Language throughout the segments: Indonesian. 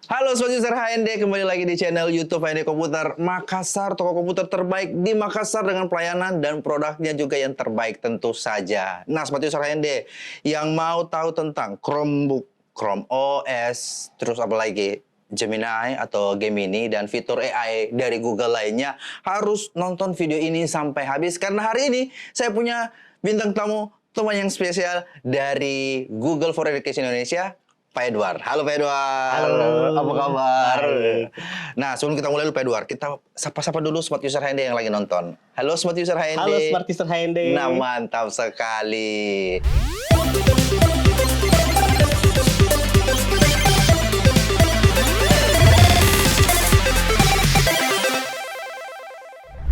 Halo Sobat User HND, kembali lagi di channel YouTube HND Komputer Makassar, toko komputer terbaik di Makassar dengan pelayanan dan produknya juga yang terbaik tentu saja. Nah, Sobat User HND yang mau tahu tentang Chromebook, Chrome OS, terus apa lagi? Gemini atau Gemini dan fitur AI dari Google lainnya harus nonton video ini sampai habis karena hari ini saya punya bintang tamu, teman yang spesial dari Google for Education Indonesia, Pak Edward. Halo Pak Edward. Halo. Apa kabar? Baik. Nah, sebelum kita mulai Pak Edward, kita sapa-sapa dulu Smart User HND yang lagi nonton. Halo Smart User HND. Halo Smart User HND. Nah, mantap sekali.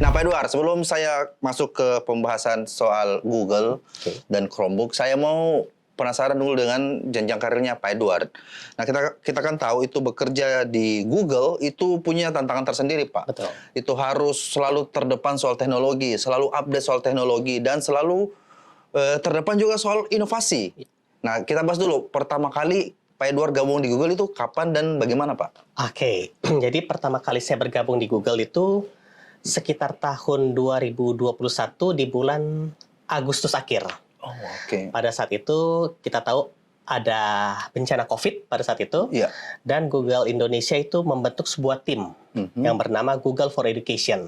Nah, Pak Edward, sebelum saya masuk ke pembahasan soal Google dan Chromebook, saya mau penasaran dulu dengan jenjang karirnya Pak Edward. Nah, kita kan tahu itu bekerja di Google itu punya tantangan tersendiri, Pak. Betul. Itu harus selalu terdepan soal teknologi, selalu update soal teknologi, dan selalu terdepan juga soal inovasi. Nah, kita bahas dulu. Pertama kali Pak Edward gabung di Google itu kapan dan bagaimana, Pak? Oke, jadi pertama kali saya bergabung di Google itu sekitar tahun 2021 di bulan Agustus akhir. Oh, oke. Pada saat itu kita tahu ada bencana COVID pada saat itu, Iya. dan Google Indonesia itu membentuk sebuah tim yang bernama Google for Education.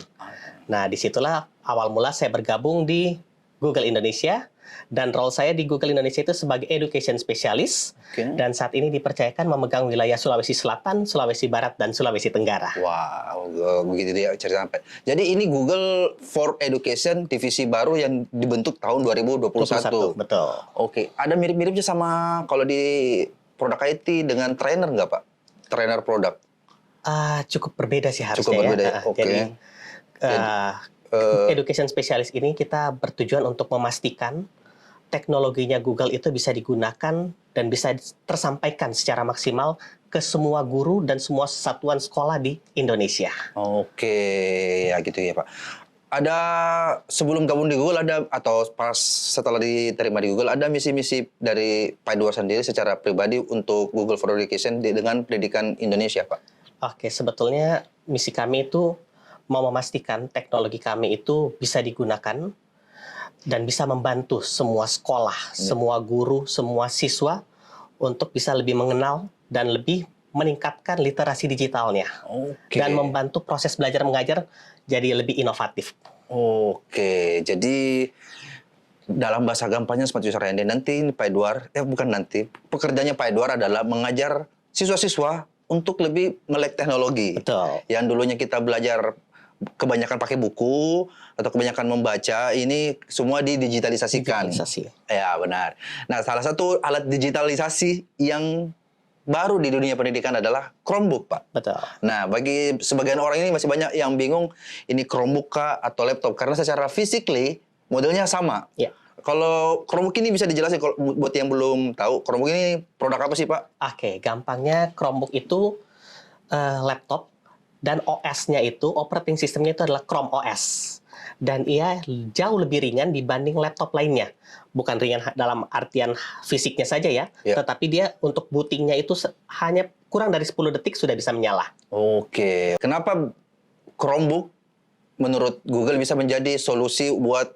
Nah, disitulah awal mula saya bergabung di Google Indonesia, dan role saya di Google Indonesia itu sebagai Education Specialist, dan saat ini dipercayakan memegang wilayah Sulawesi Selatan, Sulawesi Barat, dan Sulawesi Tenggara. Wow, begitu dia cerita sampai. Jadi ini Google for Education divisi baru yang dibentuk tahun 2021. Betul. Oke, ada mirip-miripnya sama kalau di produk IT dengan trainer nggak, Pak? Trainer produk. Cukup berbeda sih harusnya. Cukup berbeda ya? Oke. Jadi, Education Specialist ini kita bertujuan untuk memastikan teknologinya Google itu bisa digunakan dan bisa tersampaikan secara maksimal ke semua guru dan semua satuan sekolah di Indonesia. Oke, ya gitu ya, Pak. Ada sebelum gabung di Google ada atau pas setelah diterima di Google ada misi-misi dari Pak Edward sendiri secara pribadi untuk Google for Education dengan pendidikan Indonesia, Pak? Oke, sebetulnya misi kami itu mau memastikan teknologi kami itu bisa digunakan dan bisa membantu semua sekolah, semua guru, semua siswa untuk bisa lebih mengenal dan lebih meningkatkan literasi digitalnya. Dan membantu proses belajar mengajar jadi lebih inovatif. Oke, jadi dalam bahasa gampangnya Smart User HND nanti Pak Edward, bukan nanti, pekerjaannya Pak Edward adalah mengajar siswa-siswa untuk lebih melek teknologi. Betul. Yang dulunya kita belajar kebanyakan pakai buku atau kebanyakan membaca, ini semua didigitalisasikan. Digitalisasi. Ya, benar. Nah, salah satu alat digitalisasi yang baru di dunia pendidikan adalah Chromebook, Pak. Betul. Nah, bagi sebagian orang ini masih banyak yang bingung ini Chromebook kah atau laptop karena secara physically modelnya sama. Ya. Kalau Chromebook ini bisa dijelasin kalau buat yang belum tahu, Chromebook ini produk apa sih, Pak? Oke, gampangnya Chromebook itu laptop dan OS-nya itu, operating system-nya itu adalah Chrome OS. Dan ia jauh lebih ringan dibanding laptop lainnya. Bukan ringan dalam artian fisiknya saja ya, tetapi dia untuk bootingnya itu hanya kurang dari 10 detik sudah bisa menyala. Oke. Kenapa Chromebook menurut Google bisa menjadi solusi buat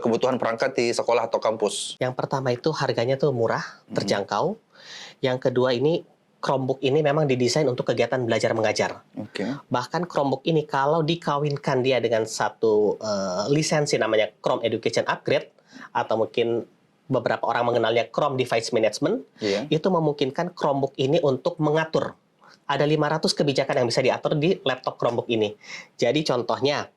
kebutuhan perangkat di sekolah atau kampus? Yang pertama itu harganya tuh murah, terjangkau. Yang kedua ini Chromebook ini memang didesain untuk kegiatan belajar mengajar. Bahkan Chromebook ini kalau dikawinkan dia dengan satu lisensi namanya Chrome Education Upgrade, atau mungkin beberapa orang mengenalnya Chrome Device Management, itu memungkinkan Chromebook ini untuk mengatur. Ada 500 kebijakan yang bisa diatur di laptop Chromebook ini. Jadi contohnya,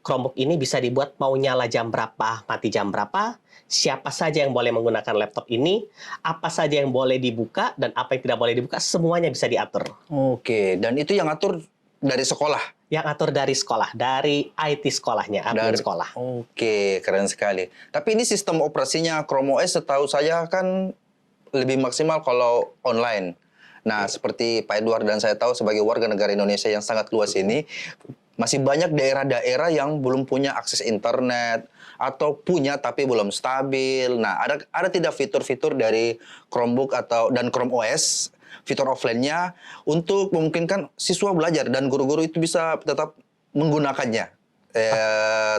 Chromebook ini bisa dibuat mau nyala jam berapa, mati jam berapa, siapa saja yang boleh menggunakan laptop ini, apa saja yang boleh dibuka, dan apa yang tidak boleh dibuka, semuanya bisa diatur. Oke, dan itu yang atur dari sekolah? Yang atur dari sekolah, dari IT sekolahnya, admin sekolah. Oke, keren sekali. Tapi ini sistem operasinya Chrome OS setahu saya kan lebih maksimal kalau online. Nah, seperti Pak Edward dan saya tahu sebagai warga negara Indonesia yang sangat luas ini, masih banyak daerah-daerah yang belum punya akses internet atau punya tapi belum stabil. Nah, ada tidak fitur-fitur dari Chromebook dan Chrome OS fitur offline-nya untuk memungkinkan siswa belajar dan guru-guru itu bisa tetap menggunakannya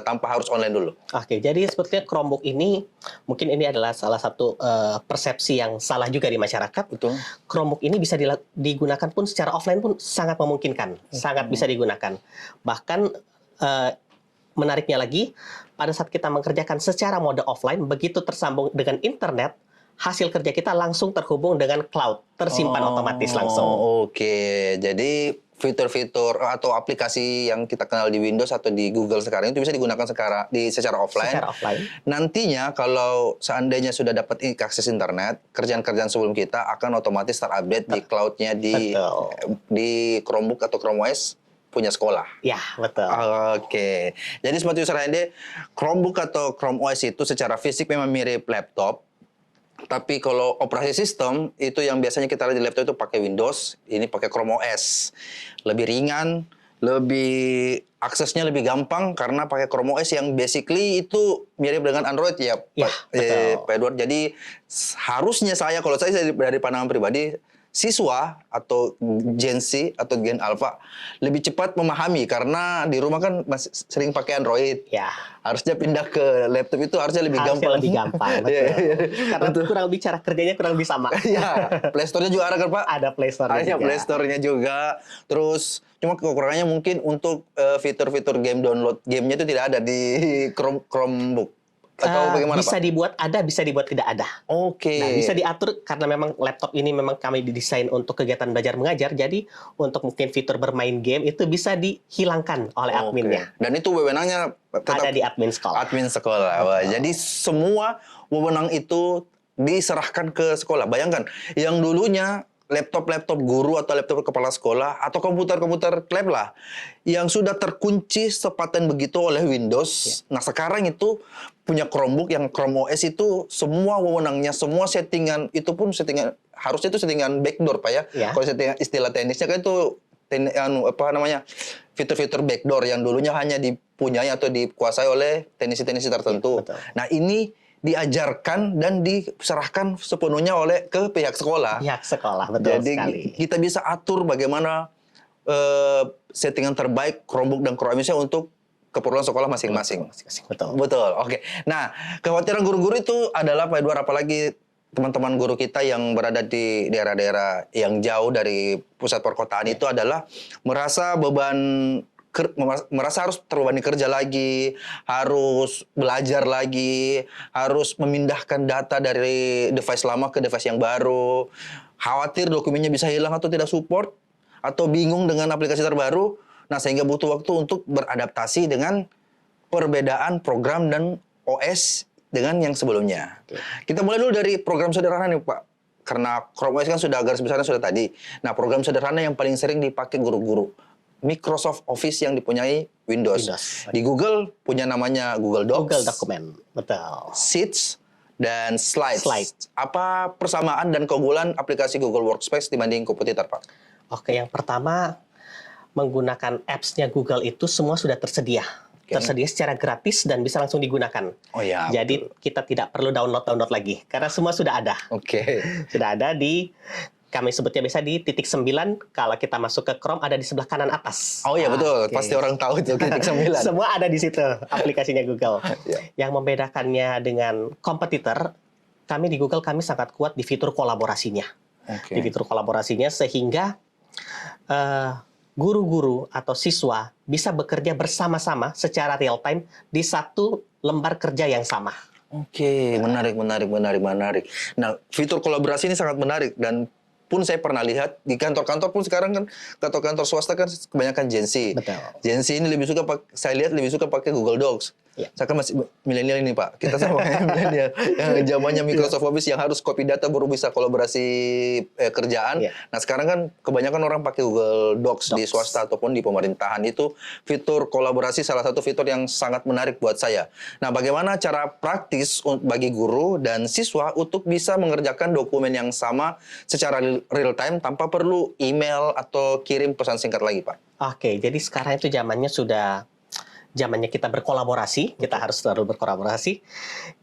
tanpa harus online dulu. Oke, jadi sebetulnya Chromebook ini mungkin ini adalah salah satu persepsi yang salah juga di masyarakat. Betul. Chromebook ini bisa digunakan pun secara offline pun sangat memungkinkan, sangat bisa digunakan. Bahkan menariknya lagi, pada saat kita mengerjakan secara mode offline, begitu tersambung dengan internet, hasil kerja kita langsung terhubung dengan cloud, tersimpan otomatis langsung. Oke, jadi fitur-fitur atau aplikasi yang kita kenal di Windows atau di Google sekarang itu bisa digunakan secara offline. Secara offline. Nantinya kalau seandainya sudah dapat akses internet, kerjaan-kerjaan sebelum kita akan otomatis terupdate di cloud-nya di Chromebook atau Chrome OS punya sekolah. Ya, betul. Oke. Jadi Smart User HND, Chromebook atau Chrome OS itu secara fisik memang mirip laptop. Tapi kalau operasi sistem itu yang biasanya kita lihat di laptop itu pakai Windows, ini pakai Chrome OS. Lebih ringan, lebih aksesnya lebih gampang karena pakai Chrome OS yang basically itu mirip dengan Android ya, Pak Edward. Jadi harusnya kalau saya dari pandangan pribadi, siswa atau Gen Z atau Gen Alpha lebih cepat memahami karena di rumah kan masih sering pakai Android. Ya. Harusnya pindah ke laptop itu harusnya lebih gampang. Lebih gampang, betul. Karena kurang lebih cara kerjanya kurang lebih sama. Iya, Play Store-nya juga ada kan, Pak? Ada Play Store-nya juga. Play Store-nya juga. Terus cuma kekurangannya mungkin untuk fitur-fitur game download gamenya itu tidak ada di Chromebook. Atau bagaimana, bisa Pak? bisa dibuat tidak ada. Oke. Nah, bisa diatur karena memang laptop ini memang kami didesain untuk kegiatan belajar mengajar. Jadi untuk mungkin fitur bermain game itu bisa dihilangkan oleh adminnya. Dan itu wewenangnya tetap ada di admin sekolah. Admin sekolah. Wah, jadi semua wewenang itu diserahkan ke sekolah. Bayangkan, yang dulunya laptop-laptop guru atau laptop kepala sekolah atau komputer-komputer lab lah yang sudah terkunci sepaten begitu oleh Windows. Nah, sekarang itu punya Chromebook yang Chrome OS itu semua wewenangnya, semua settingan itu pun harusnya itu settingan backdoor, Pak ya. Kalau settingan istilah teknisnya kan itu fitur-fitur backdoor yang dulunya hanya dipunyai atau dikuasai oleh teknisi-teknisi tertentu. Nah, ini diajarkan dan diserahkan sepenuhnya ke pihak sekolah. Pihak sekolah, betul Jadi sekali. kita bisa atur bagaimana settingan terbaik Chromebook dan Chrome OS untuk keperluan sekolah masing-masing. Betul. Oke. Nah, kekhawatiran guru-guru itu adalah Pak Edward, apalagi teman-teman guru kita yang berada di daerah-daerah yang jauh dari pusat perkotaan itu adalah merasa harus terbebani kerja lagi, harus belajar lagi, harus memindahkan data dari device lama ke device yang baru, khawatir dokumennya bisa hilang atau tidak support, atau bingung dengan aplikasi terbaru. Nah, sehingga butuh waktu untuk beradaptasi dengan perbedaan program dan OS dengan yang sebelumnya. Kita mulai dulu dari program sederhana nih, Pak. Karena Chrome OS kan garis besarnya sudah tadi. Nah, program sederhana yang paling sering dipakai guru-guru. Microsoft Office yang dipunyai Windows. Di Google punya namanya Google Docs. Google Dokumen, betul. Sheets dan Slides. Apa persamaan dan keunggulan aplikasi Google Workspace dibanding kompetitor, Pak? Oke, yang pertama menggunakan apps-nya Google itu semua sudah tersedia. Tersedia secara gratis dan bisa langsung digunakan. Oh ya. Jadi kita tidak perlu download lagi karena semua sudah ada. Sudah ada kami sebutnya biasa di titik 9, kalau kita masuk ke Chrome ada di sebelah kanan atas. Oh iya, betul, pasti orang tahu itu titik 9. Semua ada di situ aplikasinya Google. Yang membedakannya dengan kompetitor, kami di Google sangat kuat di fitur kolaborasinya. Di fitur kolaborasinya sehingga guru-guru atau siswa bisa bekerja bersama-sama secara real time di satu lembar kerja yang sama. Menarik. Nah, fitur kolaborasi ini sangat menarik dan pun saya pernah lihat di kantor-kantor pun sekarang kan kantor-kantor swasta kan kebanyakan Gen Z. Gen Z ini saya lihat lebih suka pakai Google Docs. Saya kan masih milenial ini, Pak. Kita sama milenial yang zamannya Microsoft Office yang harus copy data baru bisa kolaborasi kerjaan. Nah, sekarang kan kebanyakan orang pakai Google Docs di swasta ataupun di pemerintahan. Itu fitur kolaborasi salah satu fitur yang sangat menarik buat saya. Nah, bagaimana cara praktis bagi guru dan siswa untuk bisa mengerjakan dokumen yang sama secara real time tanpa perlu email atau kirim pesan singkat lagi, Pak? Jadi sekarang itu zamannya kita berkolaborasi, kita harus selalu berkolaborasi.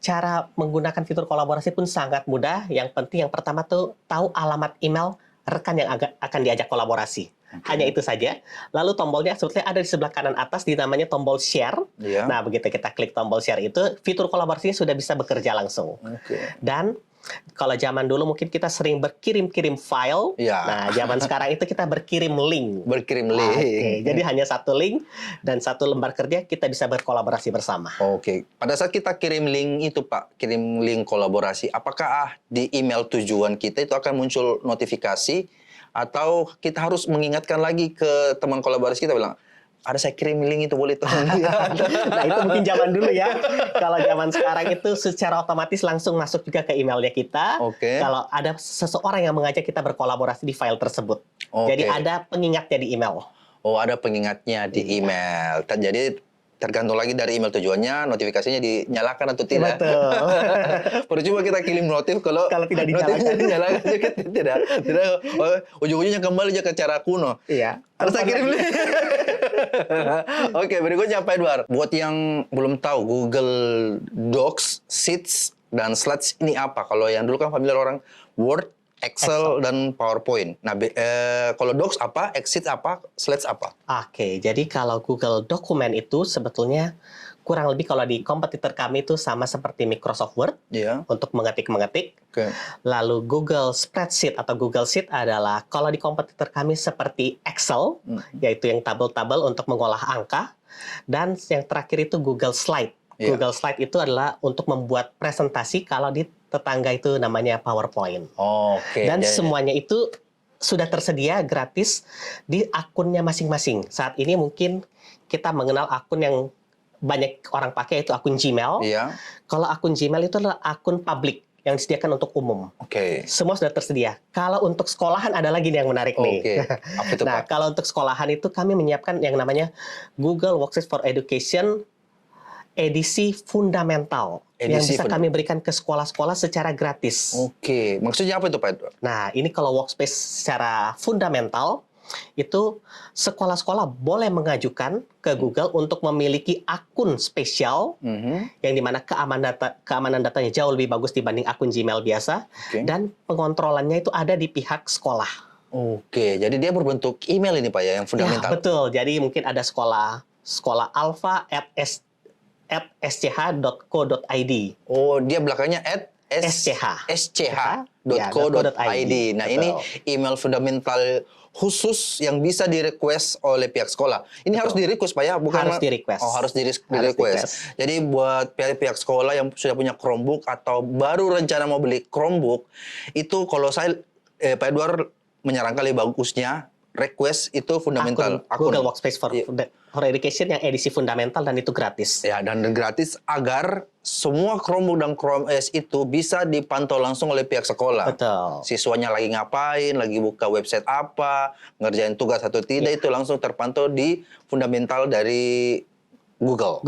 Cara menggunakan fitur kolaborasi pun sangat mudah. Yang penting yang pertama tuh tahu alamat email rekan yang akan diajak kolaborasi. Hanya itu saja. Lalu tombolnya sebetulnya ada di sebelah kanan atas, namanya tombol share. Iya. Nah, begitu kita klik tombol share itu, fitur kolaborasinya sudah bisa bekerja langsung. Dan kalau zaman dulu mungkin kita sering berkirim-kirim file. Iya. Nah, zaman sekarang itu kita berkirim link. Berkirim link. Jadi hanya satu link dan satu lembar kerja kita bisa berkolaborasi bersama. Pada saat kita kirim link itu, Pak, kirim link kolaborasi, apakah di email tujuan kita itu akan muncul notifikasi atau kita harus mengingatkan lagi ke teman kolaborasi kita bilang, ada saya kirim link itu boleh tolong lihat. Nah, itu mungkin zaman dulu ya. Kalau zaman sekarang itu secara otomatis langsung masuk juga ke emailnya kita. Kalau ada seseorang yang mengajak kita berkolaborasi di file tersebut. Jadi ada pengingatnya di email. Oh, ada pengingatnya di email. Jadi tergantung lagi dari email tujuannya, notifikasinya dinyalakan atau tidak. Betul. Percuma kita kirim notif kalau tidak dinyalakan. Dinyalakan juga tidak. Ujung-ujungnya kembali aja ke cara kuno. Iya. Harus saya kirim link. Oke, berikutnya Pak Edward. Buat yang belum tahu, Google Docs, Sheets, dan Slides ini apa? Kalau yang dulu kan familiar orang Word, Excel, dan PowerPoint. Nah, kalau Docs apa, Sheets apa, Slides apa? Jadi kalau Google Dokumen itu sebetulnya kurang lebih kalau di kompetitor kami itu sama seperti Microsoft Word untuk mengetik-mengetik. Lalu Google Spreadsheet atau Google Sheet adalah kalau di kompetitor kami seperti Excel, yaitu yang tabel-tabel untuk mengolah angka. Dan yang terakhir itu Google Slide. Google Slide itu adalah untuk membuat presentasi kalau di tetangga itu namanya PowerPoint. Dan semuanya itu sudah tersedia gratis di akunnya masing-masing. Saat ini mungkin kita mengenal akun yang banyak orang pakai yaitu akun Gmail. Kalau akun Gmail itu adalah akun publik yang disediakan untuk umum. Semua sudah tersedia. Kalau untuk sekolahan ada lagi yang menarik nih. Apa itu, Nah, Pak? kalau untuk sekolahan itu kami menyiapkan yang namanya Google Workspace for Education edisi fundamental yang bisa kami berikan ke sekolah-sekolah secara gratis. Maksudnya apa itu, Pak Edward? Nah, ini kalau workspace secara fundamental, itu sekolah-sekolah boleh mengajukan ke Google untuk memiliki akun spesial yang dimana keamanan datanya jauh lebih bagus dibanding akun Gmail biasa, dan pengontrolannya itu ada di pihak sekolah. Jadi dia berbentuk email ini, Pak, ya, yang fundamental. Ya, betul. Jadi mungkin ada sekolah alpha@sch.co.id. Dia belakangnya @sch.co.id. Nah, ini email fundamental khusus yang bisa di-request oleh pihak sekolah. Ini harus di-request, Pak, ya? Bukan harus di-request. Harus di-request. Jadi buat pihak sekolah yang sudah punya Chromebook atau baru rencana mau beli Chromebook, itu kalau saya, Pak Edward menyarankan lebih bagusnya request itu fundamental. Google Workspace for Education yang edisi fundamental dan itu gratis. Ya, dan gratis agar semua Chromebook dan Chrome OS itu bisa dipantau langsung oleh pihak sekolah. Betul. Siswanya lagi ngapain, lagi buka website apa, ngerjain tugas atau tidak, itu langsung terpantau di fundamental dari Google.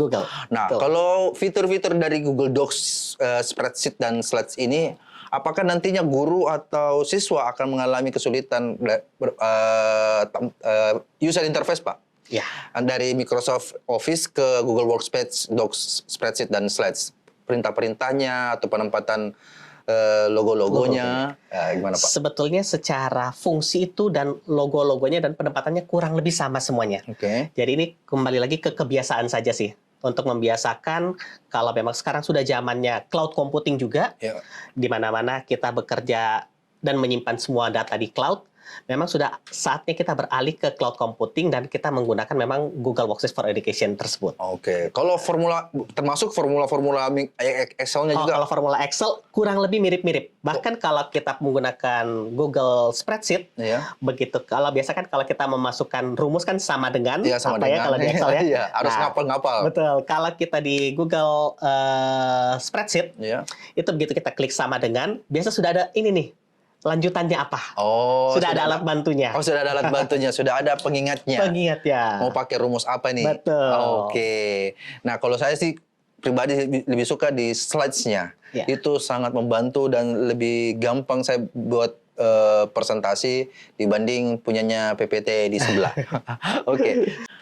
Nah, kalau fitur-fitur dari Google Docs, Spreadsheet, dan Slides ini, apakah nantinya guru atau siswa akan mengalami kesulitan user interface, Pak? Ya. Dari Microsoft Office ke Google Workspace, Docs, Spreadsheet, dan Slides. Perintah-perintahnya atau penempatan logo-logonya, gimana, Pak? Sebetulnya secara fungsi itu dan logo-logonya dan penempatannya kurang lebih sama semuanya. Jadi ini kembali lagi ke kebiasaan saja sih. Untuk membiasakan kalau memang sekarang sudah zamannya cloud computing juga, di mana-mana kita bekerja dan menyimpan semua data di cloud, memang sudah saatnya kita beralih ke cloud computing dan kita menggunakan memang Google Workspace for Education tersebut. Kalau termasuk formula Excel-nya juga? Kalau formula Excel kurang lebih mirip-mirip. Bahkan kalau kita menggunakan Google Spreadsheet, begitu. Kalau biasa kan kalau kita memasukkan rumus kan sama dengan kalau di Excel ya. Harus ngapal-ngapal. Betul. Kalau kita di Google Spreadsheet, itu begitu kita klik sama dengan, biasa sudah ada ini nih. Lanjutannya apa? Sudah ada alat bantunya. Sudah ada alat bantunya, sudah ada pengingatnya. Mau pakai rumus apa nih? Betul. Nah, kalau saya sih pribadi lebih suka di slides-nya. Itu sangat membantu dan lebih gampang saya buat presentasi dibanding punyanya PPT di sebelah.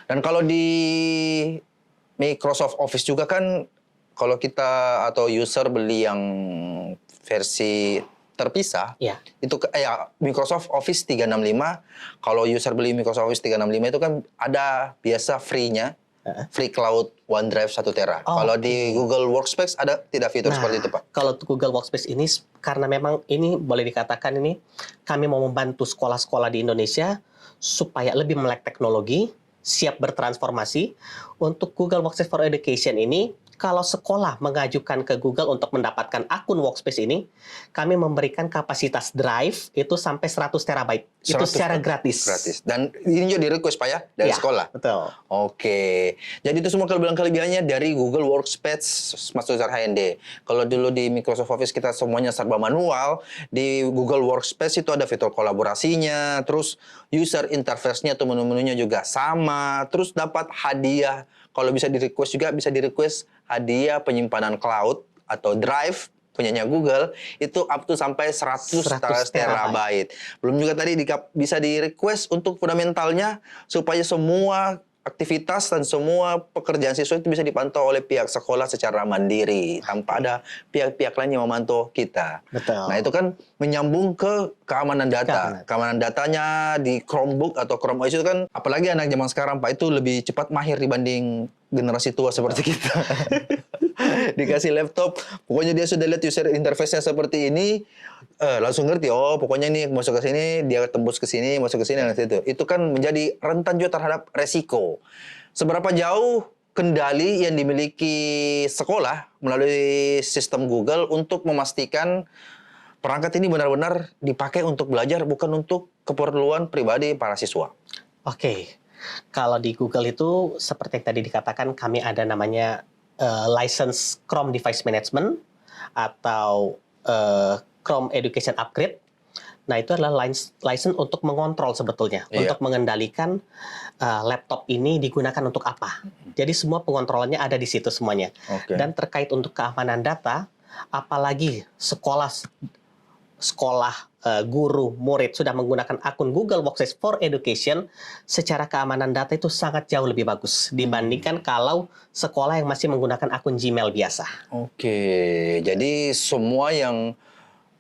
Dan kalau di Microsoft Office juga kan, kalau kita atau user beli yang versi terpisah. Ya. Itu Microsoft Office 365. Kalau user beli Microsoft Office 365 itu kan ada biasa free-nya. Free Cloud OneDrive 1 tera. Kalau di Google Workspace ada tidak fitur seperti itu, Pak? Kalau Google Workspace ini karena memang ini boleh dikatakan ini kami mau membantu sekolah-sekolah di Indonesia supaya lebih melek teknologi, siap bertransformasi. Untuk Google Workspace for Education ini, kalau sekolah mengajukan ke Google untuk mendapatkan akun Workspace ini, kami memberikan kapasitas drive itu sampai 100 terabyte. Itu 100 secara gratis. Dan ini juga di-request, Pak, ya? Dari sekolah? Betul. Oke. Jadi itu semua kelebihan-kelebihannya dari Google Workspace, Mas User HND. Kalau dulu di Microsoft Office kita semuanya serba manual, di Google Workspace itu ada fitur kolaborasinya, terus user interface-nya atau menu-menunya juga sama, terus dapat hadiah. Kalau bisa di-request juga, bisa di-request hadiah penyimpanan cloud atau drive punyanya Google itu up to sampai 100 terabyte. Belum juga tadi bisa di-request untuk fundamentalnya supaya semua aktivitas dan semua pekerjaan siswa itu bisa dipantau oleh pihak sekolah secara mandiri tanpa ada pihak-pihak lain yang memantau kita. Betul. Nah, itu kan menyambung ke keamanan data. Keamanan datanya di Chromebook atau Chrome OS itu kan apalagi anak zaman sekarang, Pak, itu lebih cepat mahir dibanding generasi tua seperti kita. Dikasih laptop, pokoknya dia sudah lihat user interface-nya seperti ini, langsung ngerti, oh pokoknya nih masuk ke sini, dia tembus ke sini, masuk ke sini, dan itu. Itu kan menjadi rentan juga terhadap resiko. Seberapa jauh kendali yang dimiliki sekolah melalui sistem Google untuk memastikan perangkat ini benar-benar dipakai untuk belajar, bukan untuk keperluan pribadi para siswa? Oke. Kalau di Google itu, seperti yang tadi dikatakan, kami ada namanya license Chrome Device Management atau Chrome Education Upgrade. Nah, itu adalah license untuk mengontrol sebetulnya, untuk mengendalikan laptop ini digunakan untuk apa. Jadi semua pengontrolannya ada di situ semuanya. Dan terkait untuk keamanan data, apalagi sekolah, guru, murid sudah menggunakan akun Google Workspace for Education, secara keamanan data itu sangat jauh lebih bagus dibandingkan kalau sekolah yang masih menggunakan akun Gmail biasa. Oke, jadi semua yang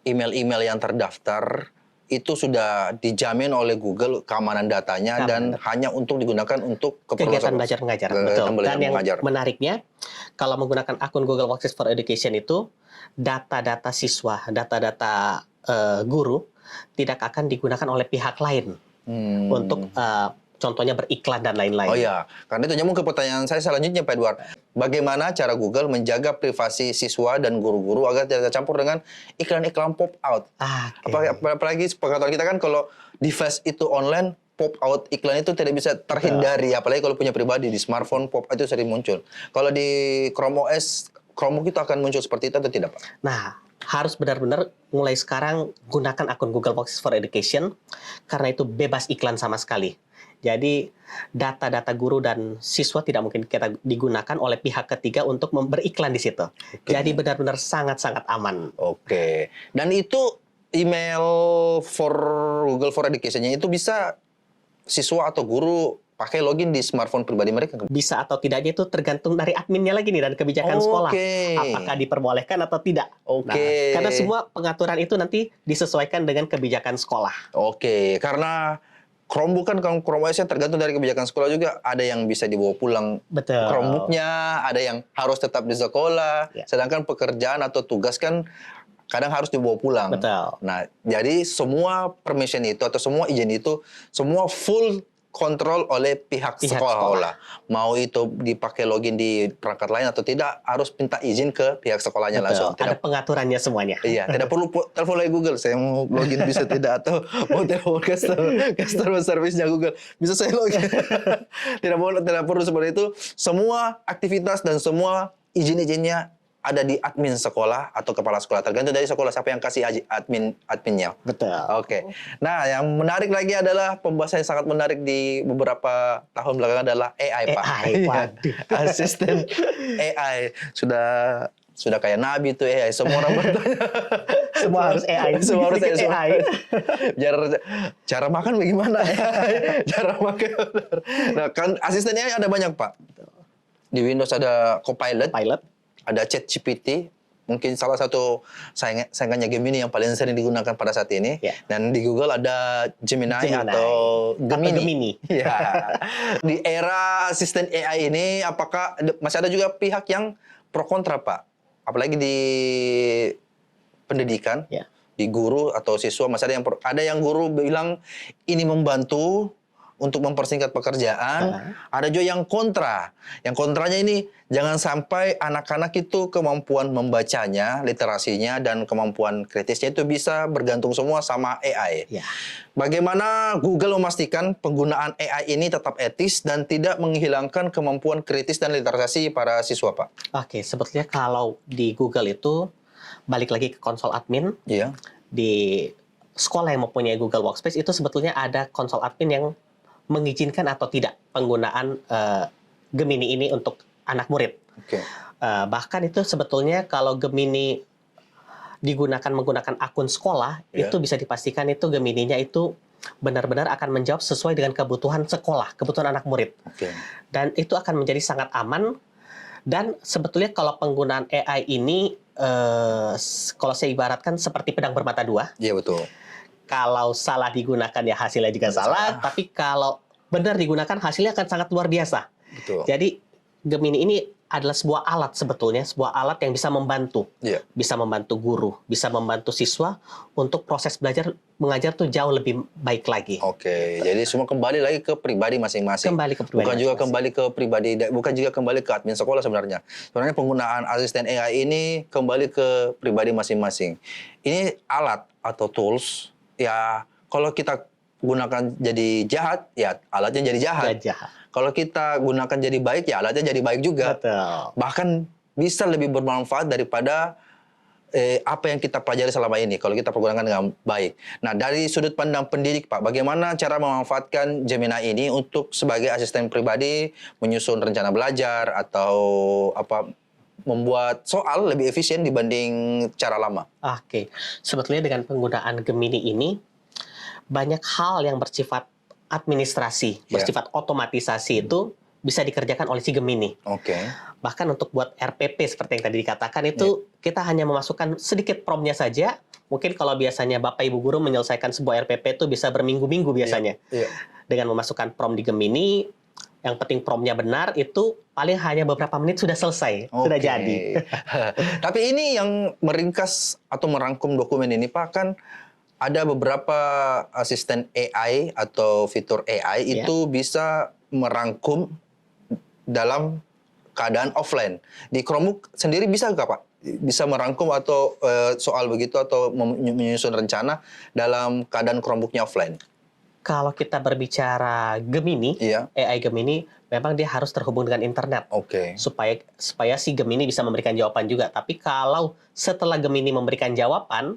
email-email yang terdaftar itu sudah dijamin oleh Google keamanan datanya dan hanya untuk digunakan untuk kegiatan belajar mengajar. Betul. Dan yang menariknya, kalau menggunakan akun Google Workspace for Education itu, data-data siswa, data-data guru tidak akan digunakan oleh pihak lain untuk contohnya beriklan dan lain-lain. Oh ya, karena itu nyambung ke pertanyaan saya selanjutnya, Pak Edward. Bagaimana cara Google menjaga privasi siswa dan guru-guru agar tidak tercampur dengan iklan-iklan pop-out? Apalagi pengetahuan kita kan kalau device itu online, pop-out iklan itu tidak bisa terhindari. Apalagi kalau punya pribadi di smartphone, pop-out itu sering muncul. Kalau di Chrome OS, Chromebook itu akan muncul seperti itu atau tidak, Pak? Nah, harus benar-benar mulai sekarang gunakan akun Google Workspace for Education karena itu bebas iklan sama sekali. Jadi data-data guru dan siswa tidak mungkin kita digunakan oleh pihak ketiga untuk beriklan di situ. Jadi benar-benar sangat-sangat aman. Dan itu email for Google for Education-nya itu bisa siswa atau guru pakai login di smartphone pribadi mereka? Bisa atau tidaknya itu tergantung dari adminnya lagi nih dan kebijakan sekolah. Apakah diperbolehkan atau tidak. Nah, karena semua pengaturan itu nanti disesuaikan dengan kebijakan sekolah. Karena Chromebook kan Chrome OS tergantung dari kebijakan sekolah juga. Ada yang bisa dibawa pulang Chromebook-nya, ada yang harus tetap di sekolah. Sedangkan pekerjaan atau tugas kan kadang harus dibawa pulang. Nah, jadi semua permission itu atau semua izin itu semua full kontrol oleh pihak sekolah. Mau itu dipakai login di perangkat lain atau tidak, harus minta izin ke pihak sekolahnya langsung. Ada pengaturannya semuanya. Iya, tidak perlu telepon oleh Google. Saya mau login bisa tidak, atau mau telepon customer service-nya Google. Bisa saya login. Tidak perlu seperti itu. Semua aktivitas dan semua izin-izinnya ada di admin sekolah atau kepala sekolah, tergantung dari sekolah siapa yang kasih adminnya. Nah, yang menarik lagi adalah pembahasan yang sangat menarik di beberapa tahun belakangan adalah AI, Pak. Asisten AI sudah kayak nabi tuh AI, semua orang bertanya. Semua harus AI. Semua harus AI. Cara makan bagaimana? Cara makan. Nah, kan asisten AI ada banyak, Pak. Di Windows ada Copilot. Ada ChatGPT, mungkin salah satu saingannya Gemini yang paling sering digunakan pada saat ini. Ya. Dan di Google ada Gemini. Atau Gemini. Ya. Di era asisten AI ini, apakah masih ada juga pihak yang pro kontra, Pak? Apalagi di pendidikan, Ya. di guru atau siswa, masih ada yang guru bilang ini membantu untuk mempersingkat pekerjaan. Ada juga yang kontra. Yang kontranya ini jangan sampai anak-anak itu kemampuan membacanya, literasinya, dan kemampuan kritisnya itu bisa bergantung semua sama AI. Ya. Bagaimana Google memastikan penggunaan AI ini tetap etis dan tidak menghilangkan kemampuan kritis dan literasi para siswa, Pak? Oke, sebetulnya kalau di Google itu balik lagi ke konsol admin. Iya. Di sekolah yang mempunyai Google Workspace itu sebetulnya ada konsol admin yang mengizinkan atau tidak penggunaan Gemini ini untuk anak murid. Oke. Bahkan itu sebetulnya kalau Gemini menggunakan akun sekolah, itu bisa dipastikan itu Gemininya itu benar-benar akan menjawab sesuai dengan kebutuhan sekolah, kebutuhan anak murid. Oke. Dan itu akan menjadi sangat aman. Dan sebetulnya kalau penggunaan AI ini, kalau saya ibaratkan seperti pedang bermata dua. Iya, betul. Kalau salah digunakan ya hasilnya juga salah, tapi kalau benar digunakan hasilnya akan sangat luar biasa. Betul. Jadi Gemini ini adalah sebuah alat sebetulnya, sebuah alat yang bisa membantu. Iya. Bisa membantu guru, bisa membantu siswa untuk proses belajar mengajar tuh jauh lebih baik lagi. Oke, jadi semua kembali lagi ke pribadi masing-masing. Kembali ke pribadi bukan juga masing-masing. kembali ke pribadi, bukan juga kembali ke admin sekolah sebenarnya. Sebenarnya penggunaan asisten AI ini kembali ke pribadi masing-masing. Ini alat atau tools, ya kalau kita gunakan jadi jahat, ya alatnya jadi jahat. Jahat. Kalau kita gunakan jadi baik, ya alatnya jadi baik juga. Betul. Bahkan bisa lebih bermanfaat daripada apa yang kita pelajari selama ini kalau kita pergunakan dengan baik. Nah, dari sudut pandang pendidik, Pak, bagaimana cara memanfaatkan Gemini ini untuk sebagai asisten pribadi menyusun rencana belajar atau membuat soal lebih efisien dibanding cara lama? Oke, sebetulnya dengan penggunaan Gemini ini banyak hal yang bersifat administrasi, bersifat otomatisasi itu bisa dikerjakan oleh si Gemini. Oke. Bahkan untuk buat RPP seperti yang tadi dikatakan itu kita hanya memasukkan sedikit prompt-nya saja. Mungkin kalau biasanya Bapak Ibu guru menyelesaikan sebuah RPP itu bisa berminggu-minggu biasanya. Iya. Dengan memasukkan prompt di Gemini, yang penting prompt-nya benar, itu paling hanya beberapa menit sudah selesai, sudah jadi. Tapi ini yang meringkas atau merangkum dokumen ini, Pak, kan ada beberapa asisten AI atau fitur AI itu bisa merangkum dalam keadaan offline. Di Chromebook sendiri bisa nggak, Pak? Bisa merangkum atau soal begitu atau menyusun rencana dalam keadaan Chromebook-nya offline? Kalau kita berbicara Gemini, AI Gemini, memang dia harus terhubung dengan internet. Oke. Supaya si Gemini bisa memberikan jawaban juga. Tapi kalau setelah Gemini memberikan jawaban,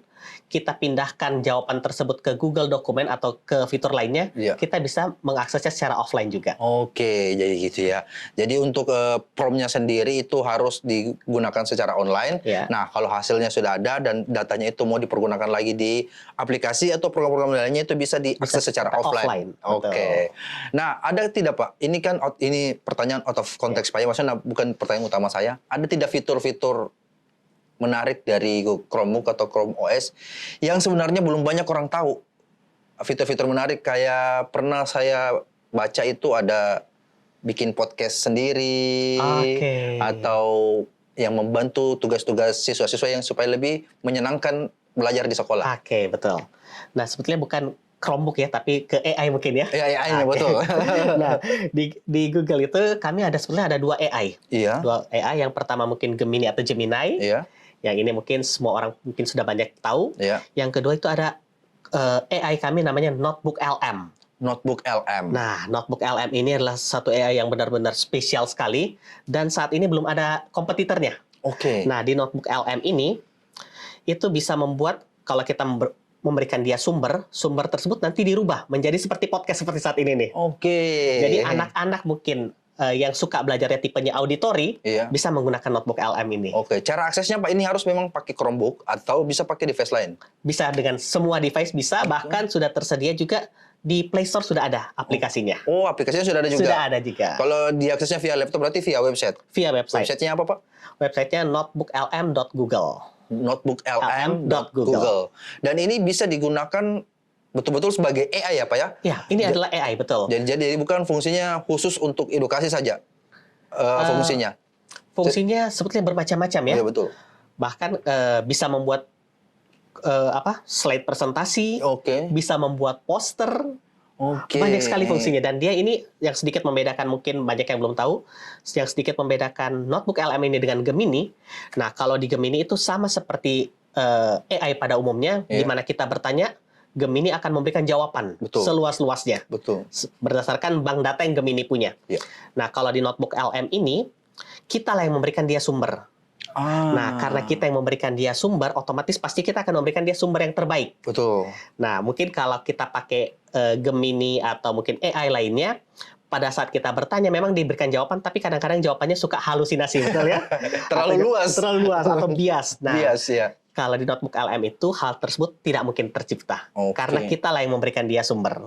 kita pindahkan jawaban tersebut ke Google Dokumen atau ke fitur lainnya, kita bisa mengaksesnya secara offline juga. Oke, jadi gitu ya. Jadi untuk prompt-nya sendiri itu harus digunakan secara online. Nah, kalau hasilnya sudah ada dan datanya itu mau dipergunakan lagi di aplikasi atau program-program lainnya itu bisa diakses secara offline. Oke. Nah, ada tidak, Pak? Ini kan ini pertanyaan out of context, Pak. Maksudnya bukan pertanyaan utama saya. Ada tidak fitur-fitur menarik dari Chromebook atau Chrome OS yang sebenarnya belum banyak orang tahu? Fitur-fitur menarik kayak pernah saya baca itu ada bikin podcast sendiri, atau yang membantu tugas-tugas siswa-siswa yang supaya lebih menyenangkan belajar di sekolah. Oke, betul. Nah, sebetulnya bukan Chromebook ya, tapi ke AI mungkin ya. AI-nya betul. Nah, di Google itu kami sebenarnya ada dua AI. Dua AI, yang pertama mungkin Gemini atau Gemini. Yang ini mungkin semua orang mungkin sudah banyak tahu. Yang kedua itu ada AI kami namanya Notebook LM. Notebook LM. Nah, Notebook LM ini adalah satu AI yang benar-benar spesial sekali dan saat ini belum ada kompetitornya. Oke. Nah, di Notebook LM ini itu bisa membuat kalau kita memberikan dia sumber tersebut nanti dirubah menjadi seperti podcast seperti saat ini nih. Oke. Jadi anak-anak mungkin yang suka belajarnya tipenya auditori bisa menggunakan Notebook LM ini. Oke, cara aksesnya, Pak, ini harus memang pakai Chromebook atau bisa pakai device lain? Bisa dengan semua device bisa, bahkan sudah tersedia juga Di Play Store sudah ada aplikasinya. Oh, aplikasinya sudah ada juga? Sudah ada juga. Kalau diaksesnya via laptop berarti via website? Via website. Websitenya apa, Pak? Websitenya notebooklm.google. Notebooklm.google. Dan ini bisa digunakan betul-betul sebagai AI ya, Pak ya? Ya, ini adalah AI, betul. Jadi bukan fungsinya khusus untuk edukasi saja fungsinya? Fungsinya sebetulnya bermacam-macam ya. Iya, betul. Bahkan bisa membuat slide presentasi, bisa membuat poster, banyak sekali fungsinya. Dan dia ini yang sedikit membedakan, mungkin banyak yang belum tahu, yang sedikit membedakan Notebook LM ini dengan Gemini. Nah, kalau di Gemini itu sama seperti AI pada umumnya, di mana kita bertanya, Gemini akan memberikan jawaban seluas-luasnya, berdasarkan bank data yang Gemini punya. Nah, kalau di Notebook LM ini, kita lah yang memberikan dia sumber. Nah, karena kita yang memberikan dia sumber, otomatis pasti kita akan memberikan dia sumber yang terbaik. Betul. Nah, mungkin kalau kita pakai Gemini atau mungkin AI lainnya, pada saat kita bertanya memang diberikan jawaban, tapi kadang-kadang jawabannya suka halusinasi, betul ya? Terlalu luas atau bias. Nah, bias, ya. Kalau di Notebook LM itu hal tersebut tidak mungkin tercipta, karena kita lah yang memberikan dia sumber.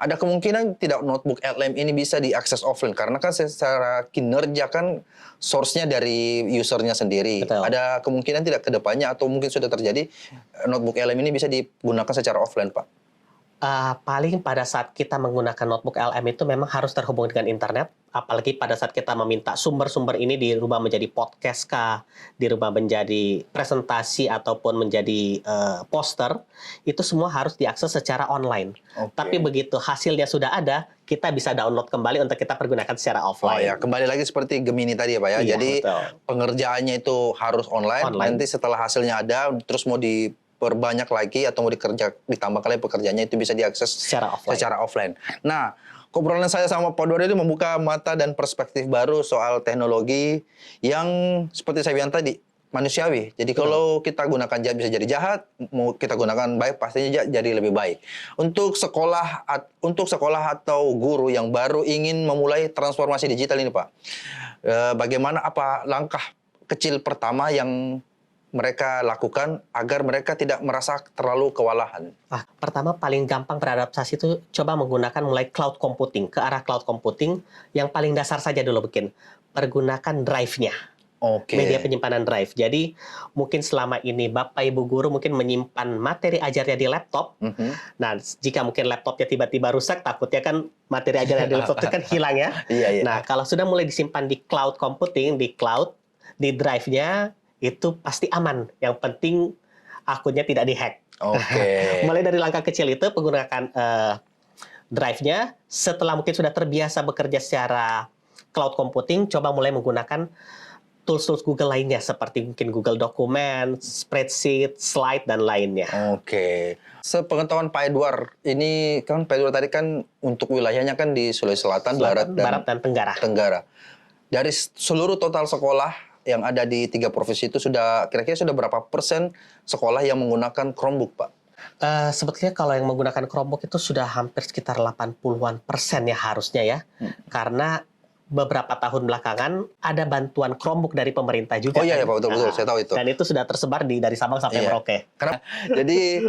Ada kemungkinan tidak Notebook LM ini bisa diakses offline karena kan secara kinerja kan source-nya dari usernya sendiri. Betul. Ada kemungkinan tidak ke depannya atau mungkin sudah terjadi Notebook LM ini bisa digunakan secara offline, Pak? Paling pada saat kita menggunakan Notebook LM itu memang harus terhubung dengan internet, apalagi pada saat kita meminta sumber-sumber ini dirubah menjadi podcast kah, dirubah menjadi presentasi ataupun menjadi poster, itu semua harus diakses secara online. Tapi begitu hasilnya sudah ada, kita bisa download kembali untuk kita pergunakan secara offline. Kembali lagi seperti Gemini tadi ya, Pak ya. Iya, jadi betul. Pengerjaannya itu harus online. Nanti setelah hasilnya ada, terus mau diperbanyak lagi atau mau ditambahkan lagi pekerjaannya itu bisa diakses secara offline. Nah, obrolan saya sama Pak Dori itu membuka mata dan perspektif baru soal teknologi yang seperti saya bilang tadi, manusiawi. Jadi kalau kita gunakan jahat bisa jadi jahat, mau kita gunakan baik pastinya jadi lebih baik. Untuk sekolah atau guru yang baru ingin memulai transformasi digital ini, Pak, bagaimana langkah kecil pertama yang mereka lakukan agar mereka tidak merasa terlalu kewalahan? Pertama, paling gampang beradaptasi itu coba menggunakan mulai cloud computing, ke arah cloud computing. Yang paling dasar saja dulu pergunakan drive-nya. Media penyimpanan drive. Jadi mungkin selama ini Bapak Ibu guru mungkin menyimpan materi ajarnya di laptop. Nah, jika mungkin laptopnya tiba-tiba rusak, takutnya kan materi ajarnya di laptop itu kan hilang ya. Nah, kalau sudah mulai disimpan di cloud computing, di cloud, di drive-nya, itu pasti aman. Yang penting akunnya tidak dihack. Mulai dari langkah kecil itu, menggunakan drive-nya. Setelah mungkin sudah terbiasa bekerja secara cloud computing, coba mulai menggunakan tools-tools Google lainnya, seperti mungkin Google Dokumen, Spreadsheet, Slide, dan lainnya. Sepengetahuan Pak Edward, ini kan Pak Edward tadi kan untuk wilayahnya kan di Sulawesi Selatan, Barat, dan Tenggara. Dari seluruh total sekolah yang ada di 3 provinsi itu kira-kira sudah berapa persen sekolah yang menggunakan Chromebook, Pak? Sebetulnya kalau yang menggunakan Chromebook itu sudah hampir sekitar 80-an% ya harusnya ya. Karena beberapa tahun belakangan ada bantuan Chromebook dari pemerintah juga. Iya, Pak, betul, saya tahu itu. Dan itu sudah tersebar dari Sabang sampai Merauke. Jadi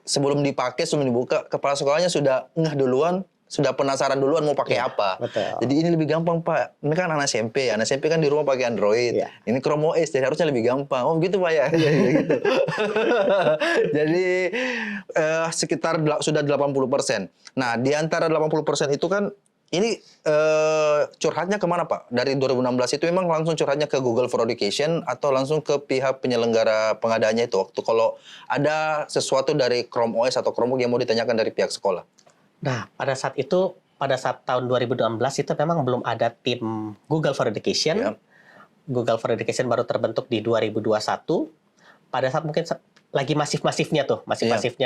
sebelum dipakai, sebelum dibuka, kepala sekolahnya sudah duluan, sudah penasaran duluan mau pakai apa. Jadi ini lebih gampang, Pak. Ini kan anak SMP kan di rumah pakai Android. Ini Chrome OS, jadi harusnya lebih gampang. Gitu, Pak ya. Gitu. Jadi sekitar sudah 80%. Nah, di antara 80% itu kan ini curhatnya kemana, Pak? Dari 2016 itu memang langsung curhatnya ke Google for Education atau langsung ke pihak penyelenggara pengadanya itu waktu kalau ada sesuatu dari Chrome OS atau Chromebook yang mau ditanyakan dari pihak sekolah? Nah, pada saat tahun 2016 itu memang belum ada tim Google for Education. Google for Education baru terbentuk di 2021. Pada saat mungkin lagi masif-masifnya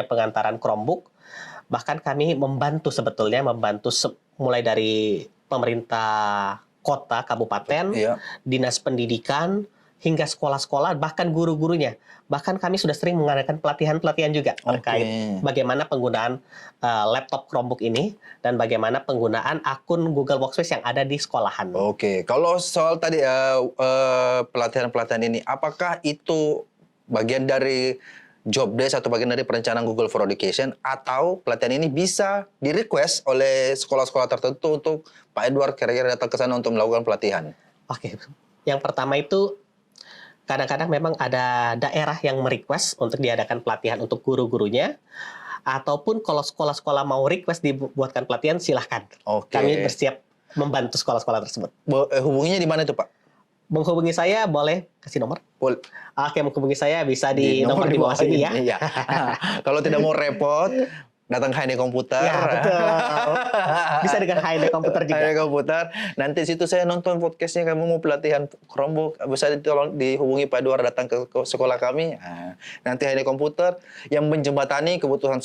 pengantaran Chromebook. Bahkan kami membantu mulai dari pemerintah kota, kabupaten, dinas pendidikan, hingga sekolah-sekolah, bahkan guru-gurunya. Bahkan kami sudah sering mengadakan pelatihan-pelatihan juga terkait bagaimana penggunaan laptop Chromebook ini dan bagaimana penggunaan akun Google Workspace yang ada di sekolahan. Kalau soal tadi pelatihan-pelatihan ini, apakah itu bagian dari job desk atau bagian dari perencanaan Google for Education, atau pelatihan ini bisa di-request oleh sekolah-sekolah tertentu untuk Pak Edward kira-kira datang ke sana untuk melakukan pelatihan? Oke, yang pertama itu kadang-kadang memang ada daerah yang merequest untuk diadakan pelatihan untuk guru-gurunya, ataupun kalau sekolah-sekolah mau request dibuatkan pelatihan, silahkan. Oke. Kami bersiap membantu sekolah-sekolah tersebut. Hubunginya di mana itu, Pak? Menghubungi saya boleh kasih nomor? Boleh. Oke, menghubungi saya bisa di nomor di bawah sini ya. Iya. Kalau tidak mau repot, datang ke HND Komputer. Ya, betul. Bisa dengan HND Komputer juga. HND Komputer. Nanti situ saya nonton podcastnya, kamu mau pelatihan Chromebook, bisa tolong dihubungi Pak Edward datang ke sekolah kami. Nah, nanti HND Komputer yang menjembatani kebutuhan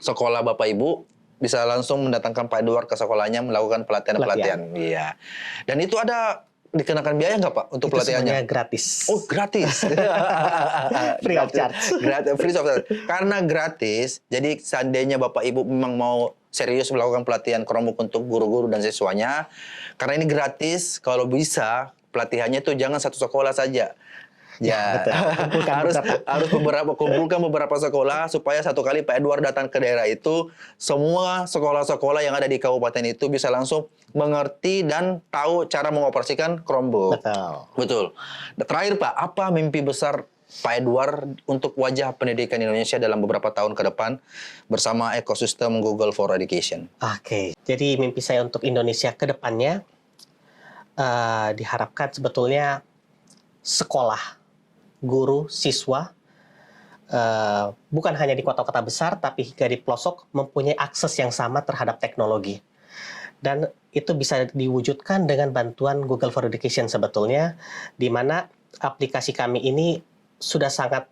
sekolah Bapak Ibu bisa langsung mendatangkan Pak Edward ke sekolahnya melakukan pelatihan. Iya. Dan itu ada dikenakan biaya nggak, Pak, untuk Itu pelatihannya? semuanya gratis. Oh, gratis. Free of charge. Free of charge. Karena gratis, jadi seandainya Bapak Ibu memang mau serius melakukan pelatihan Chromebook untuk guru-guru dan siswanya, karena ini gratis, kalau bisa pelatihannya tuh jangan satu sekolah saja. Ya, betul. harus kumpulkan beberapa sekolah supaya satu kali Pak Edward datang ke daerah itu, semua sekolah-sekolah yang ada di kabupaten itu bisa langsung mengerti dan tahu cara mengoperasikan Chromebook. Betul. Terakhir, Pak, apa mimpi besar Pak Edward untuk wajah pendidikan Indonesia dalam beberapa tahun ke depan bersama ekosistem Google for Education? Oke, jadi mimpi saya untuk Indonesia ke depannya diharapkan sebetulnya sekolah, guru, siswa, bukan hanya di kota-kota besar, tapi hingga di pelosok mempunyai akses yang sama terhadap teknologi. Dan itu bisa diwujudkan dengan bantuan Google for Education sebetulnya, di mana aplikasi kami ini sudah sangat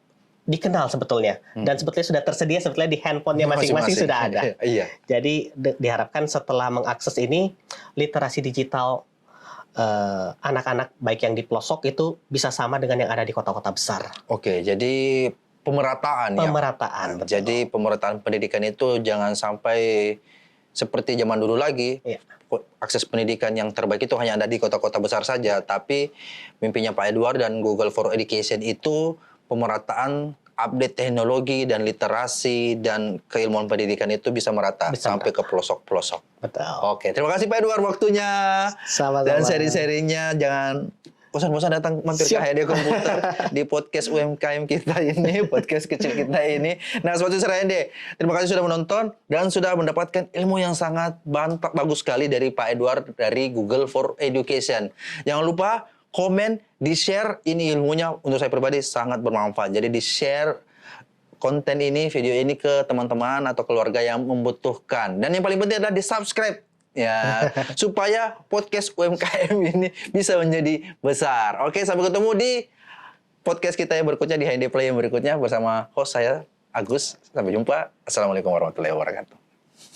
dikenal sebetulnya. Dan sebetulnya sudah tersedia sebetulnya di handphonenya masing-masing sudah ada. Iya. Jadi diharapkan setelah mengakses ini, literasi digital anak-anak baik yang di pelosok itu bisa sama dengan yang ada di kota-kota besar. Oke, jadi pemerataan ya. Pemerataan. Jadi pemerataan pendidikan itu jangan sampai seperti zaman dulu lagi. Iya. Akses pendidikan yang terbaik itu hanya ada di kota-kota besar saja, tapi mimpinya Pak Edward dan Google for Education itu pemerataan update teknologi dan literasi dan keilmuan pendidikan itu bisa merata sampai ke pelosok-pelosok. Betul. Oke, terima kasih Pak Edward waktunya. Sama-sama. Dan seri-serinya jangan bosan-bosan datang mampir ke HND Komputer di podcast UMKM kita ini, podcast kecil kita ini. Nah, Sobat User HND, terima kasih sudah menonton dan sudah mendapatkan ilmu yang sangat bagus sekali dari Pak Edward dari Google for Education. Jangan lupa komen, di-share, ini ilmunya untuk saya pribadi sangat bermanfaat. Jadi di-share konten ini, video ini ke teman-teman atau keluarga yang membutuhkan. Dan yang paling penting adalah di-subscribe. Ya, supaya podcast UMKM ini bisa menjadi besar. Oke, sampai ketemu di podcast kita yang berikutnya, di HND Play yang berikutnya bersama host saya, Agus. Sampai jumpa. Assalamualaikum warahmatullahi wabarakatuh.